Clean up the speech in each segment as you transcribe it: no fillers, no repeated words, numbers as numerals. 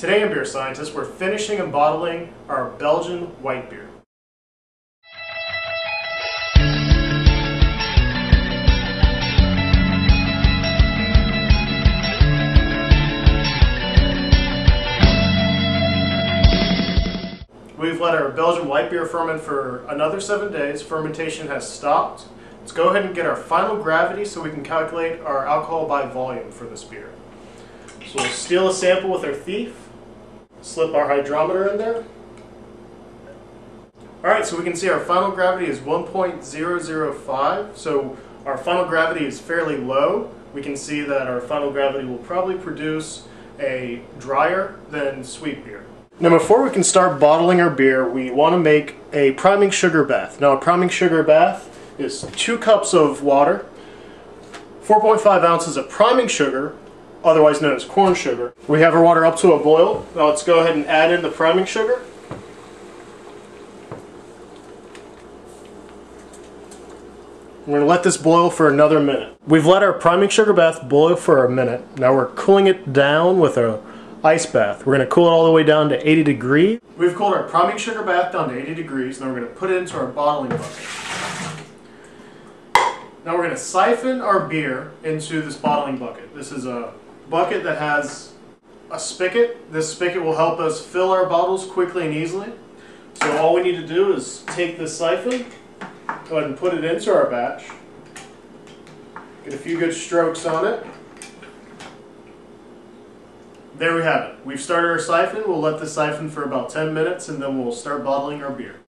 Today on Beer Scientist, we're finishing and bottling our Belgian Whitbeer. We've let our Belgian Whitbeer ferment for another 7 days. Fermentation has stopped. Let's go ahead and get our final gravity so we can calculate our alcohol by volume for this beer. So we'll steal a sample with our thief, slip our hydrometer in there. Alright, so we can see our final gravity is 1.005, so our final gravity is fairly low. We can see that our final gravity will probably produce a drier than sweet beer. Now before we can start bottling our beer, we want to make a priming sugar bath. Now a priming sugar bath is 2 cups of water, 4.5 ounces of priming sugar, otherwise known as corn sugar. We have our water up to a boil. Now let's go ahead and add in the priming sugar. We're going to let this boil for another minute. We've let our priming sugar bath boil for a minute. Now we're cooling it down with an ice bath. We're going to cool it all the way down to 80 degrees. We've cooled our priming sugar bath down to 80 degrees. Now we're going to put it into our bottling bucket. Now we're going to siphon our beer into this bottling bucket. This is a bucket that has a spigot. This spigot will help us fill our bottles quickly and easily. So all we need to do is take this siphon, go ahead and put it into our batch. Get a few good strokes on it. There we have it. We've started our siphon. We'll let this siphon for about 10 minutes and then we'll start bottling our beer.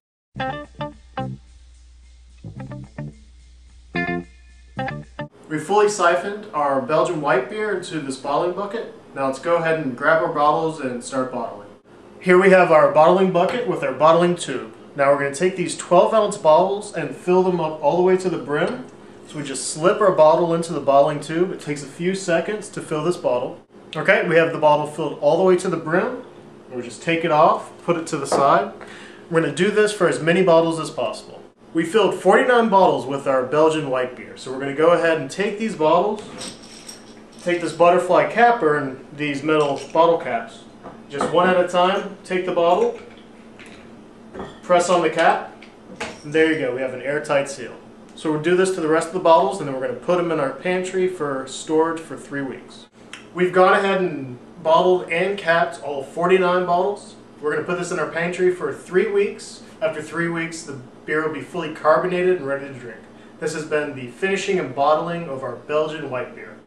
We fully siphoned our Belgian Whitbeer into this bottling bucket. Now let's go ahead and grab our bottles and start bottling. Here we have our bottling bucket with our bottling tube. Now we're going to take these 12-ounce bottles and fill them up all the way to the brim. So we just slip our bottle into the bottling tube. It takes a few seconds to fill this bottle. Okay, we have the bottle filled all the way to the brim. We'll just take it off, put it to the side. We're going to do this for as many bottles as possible. We filled 49 bottles with our Belgian Whitbeer. So we're going to go ahead and take these bottles, take this butterfly capper and these metal bottle caps. Just one at a time, take the bottle, press on the cap, and there you go, we have an airtight seal. So we'll do this to the rest of the bottles and then we're going to put them in our pantry for storage for 3 weeks. We've gone ahead and bottled and capped all 49 bottles. We're going to put this in our pantry for 3 weeks. After 3 weeks, the beer will be fully carbonated and ready to drink. This has been the finishing and bottling of our Belgian Whitbeer.